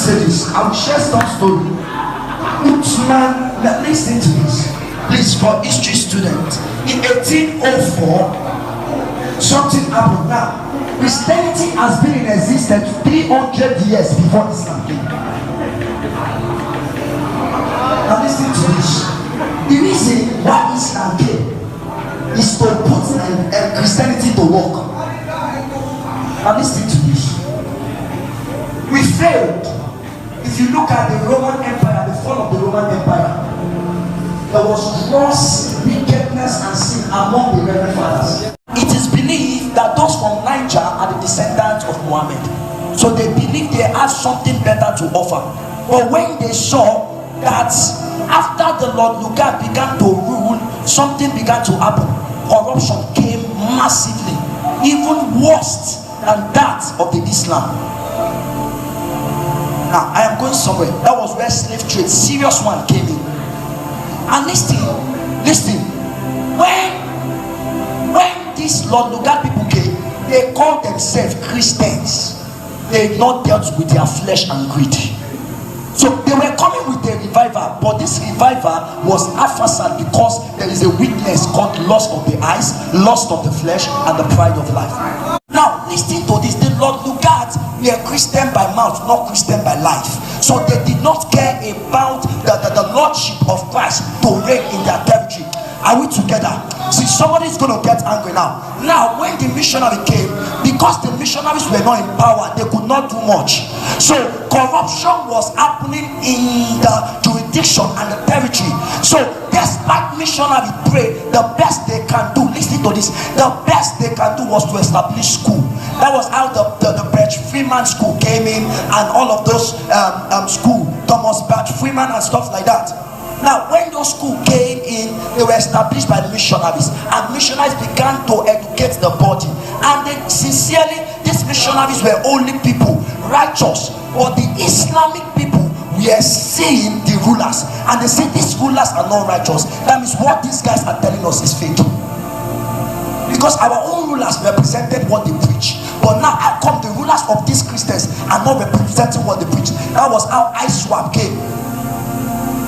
say this. I will share some story. Listen to this. Please, for history students, in 1804, something happened. Now, Christianity has been in existence 300 years before Islam came. Now listen to this. The reason why Islam came is to put Christianity to work. Now listen to this. We failed. If you look at the Roman Empire, the fall of the Roman Empire, there was gross wickedness and sin among the Reverend Fathers. It is believed that those from Niger are the descendants of Muhammad. So they believed they had something better to offer. But when they saw that after the Lord Lugar began to rule, something began to happen. Corruption came massively, even worse than that of the Islam. Now I am going somewhere. That was where slave trade, serious one, came in. And listen, when these Lord Lugar people came, they called themselves Christians. They not dealt with their flesh and greed. So they were coming with a revival, but this revival was emphasized because there is a weakness called lust of the eyes, lust of the flesh, and the pride of life. Now listen to this. The Lord Lugard were Christian by mouth, not Christian by life. So they did not care about the lordship of Christ to reign in their territory. Are we together? See, somebody is going to get angry now. Now, when the missionary came, because the missionaries were not in power, they could not do much. So, corruption was happening in the jurisdiction and the territory. So, despite missionary pray, the best they can do, listen to this, the best they can do was to establish school. That was how the Birch Freeman school came in, and all of those school, Thomas Birch Freeman and stuff like that. Now, when those schools came in, they were established by the missionaries, and missionaries began to educate the body. And they sincerely, these missionaries were only people righteous, but the Islamic people were seeing the rulers, and they say these rulers are not righteous. That means what these guys are telling us is fake, because our own rulers represented what they preach. But now, how come the rulers of these Christians are not representing what they preach? That was how ISWAP came.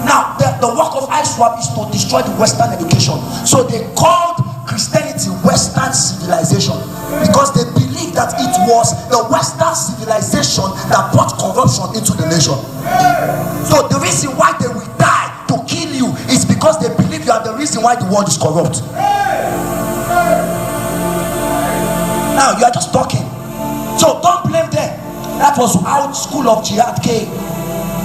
Now, the work of ISWAP is to destroy the Western education. So they called Christianity Western civilization, because they believed that it was the Western civilization that brought corruption into the nation. So the reason why they will die to kill you is because they believe you are the reason why the world is corrupt. Now you are just talking. So don't blame them. That was how the school of jihad came.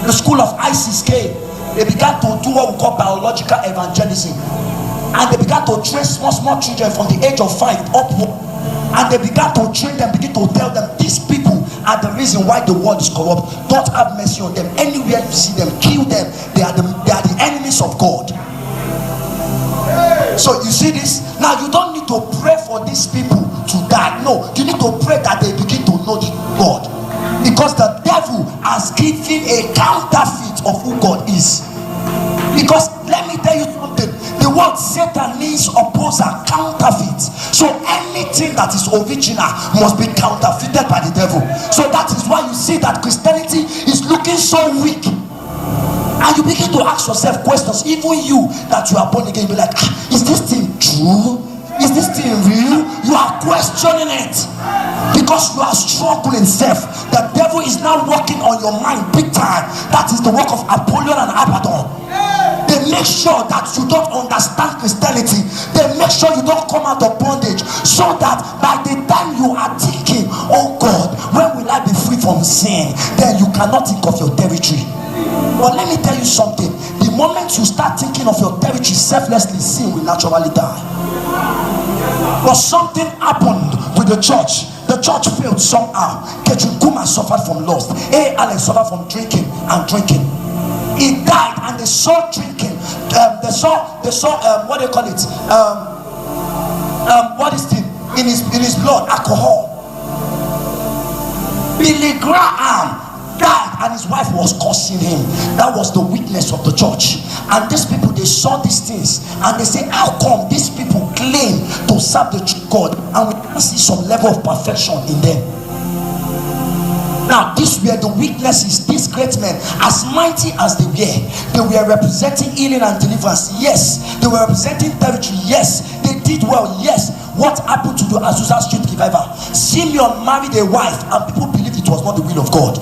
The school of ISIS came. They began to do what we call biological evangelism, and they began to train small children from the age of 5 upward, and they began to train them, begin to tell them these people are the reason why the world is corrupt. Don't have mercy on them. Anywhere you see them, kill them. They are the enemies of God. So you see this? Now you don't need to pray for these people to die. No, you need to pray that they begin to know the God, because the devil has given a counterfeit of who God is. Because let me tell you something, the word Satan means opposer, counterfeit. So anything that is original must be counterfeited by the devil. So that is why you see that Christianity is looking so weak, and you begin to ask yourself questions. Even you that you are born again, you be like, is this thing true? Is this thing real? You are questioning it because you are struggling self. The devil is now working on your mind big time. That is the work of Apollyon and Abaddon. They make sure that you don't understand Christianity. They make sure you don't come out of bondage, so that by the time you are thinking, oh God, when will I be free from sin, then you cannot think of your territory. But let me tell you something, the moment you start thinking of your territory selflessly, sin will naturally die. But something happened with the church. The church failed somehow. Ketchum Kuma suffered from lust. Alex suffered from drinking and drinking. He died, and they saw drinking. They saw what do you call it? What is it in his blood? Alcohol. Billy Graham died, and his wife was cursing him. That was the weakness of the church. And these people, they saw these things, and they say, how come these people claim to serve the true God, and we can see some level of perfection in them? Now, these were the weaknesses. These great men, as mighty as they were representing healing and deliverance. Yes. They were representing territory. Yes. They did well. Yes. What happened to the Azusa Street revival? Simeon married a wife and people believed it was not the will of God,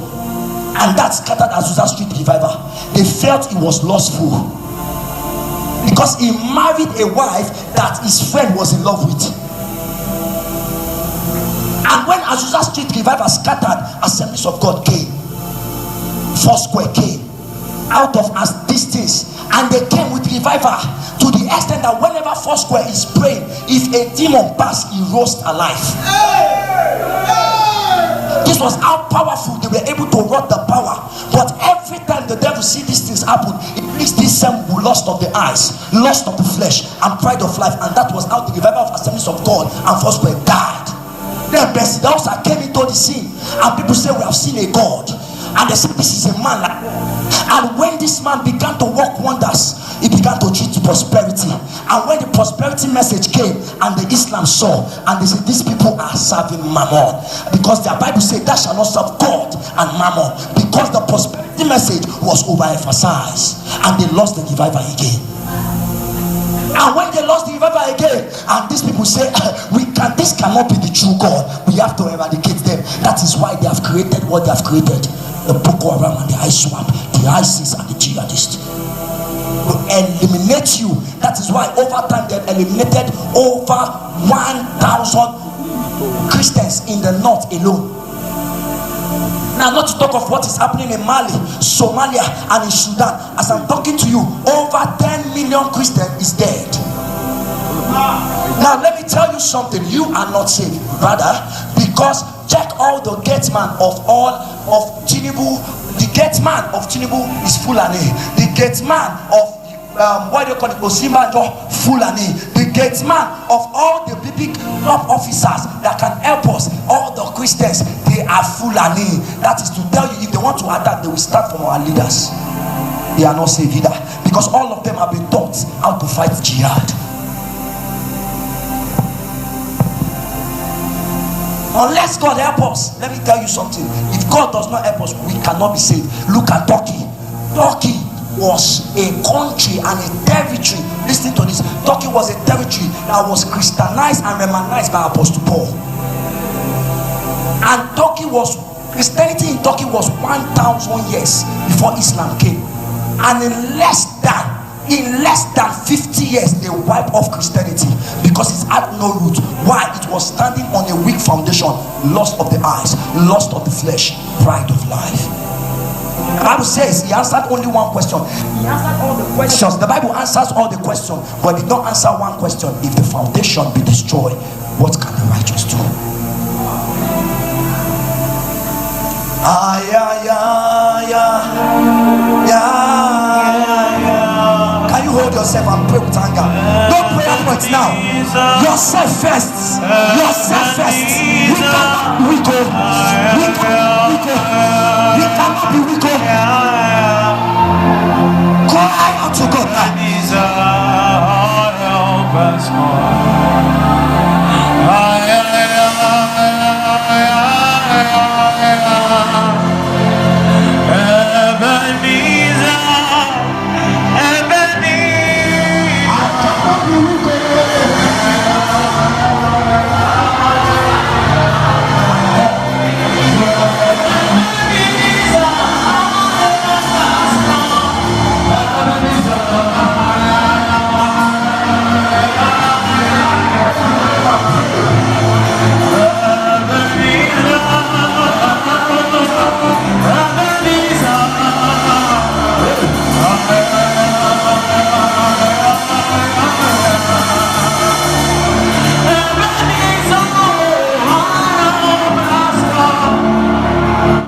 and that scattered Azusa Street revival. They felt it was lustful because he married a wife that his friend was in love with. And when Azusa Street revival scattered, Assemblies of God came, Foursquare came out of as distance, and they came with revival to the extent that whenever Foursquare is praying, if a demon passed, he rose alive. This was how powerful they were able to rot the power. But every time the devil see these things happen, it makes this same lust of the eyes, lust of the flesh, and pride of life. And that was how the revival of Assemblies of God and Foursquare died. Then Besidosa came into the scene, and people say, we have seen a God. And they said, this is a man like that. And when this man began to work wonders, he began to treat prosperity. And when the prosperity message came, and the Islam saw, and they said, these people are serving mammon, because their Bible said, thou shalt not serve God and mammon, because the prosperity message was overemphasized, and they lost the revival again. And when they lost the revival again, and these people say, this cannot be the true God, we have to eradicate them. That is why they have created what they have created: the Boko Haram and the ISWAP, the ISIS and the jihadists, to eliminate you. That is why over time they eliminated over 1,000 Christians in the north alone. Now, not to talk of what is happening in Mali, Somalia, and in Sudan. As I'm talking to you, over 10 million Christians is dead. Now, let me tell you something. You are not saved, brother, because check all the gate man of Tinubu. The gate man of Tinubu is Fulani. The gate man of what do you call it, Osimbajo, Fulani. The gate man of all the big top officers that can help us, all the Christians, they are Fulani. That is to tell you, if they want to attack, they will start from our leaders. They are not saved either, because all of them have been taught how to fight jihad. Unless God help us, let me tell you something. If God does not help us, we cannot be saved. Look at Turkey. Turkey was a country and a territory. Listen to this. Turkey was a territory that was Christianized and Romanized by Apostle Paul. And Christianity in Turkey was 1,000 years before Islam came. And in less than 50 years, they wiped off Christianity because it had no root. Why? It was standing on a weak foundation: lust of the eyes, lust of the flesh, pride of life. The Bible says he answered only one question. He answered all the questions. The Bible answers all the questions, but it don't answer one question. If the foundation be destroyed, what can the righteous do? Can you hold yourself and pray with anger? Don't pray at points now. Yourself first. Yourself first. We cannot be weak. We cannot be weak. Cry out to God now.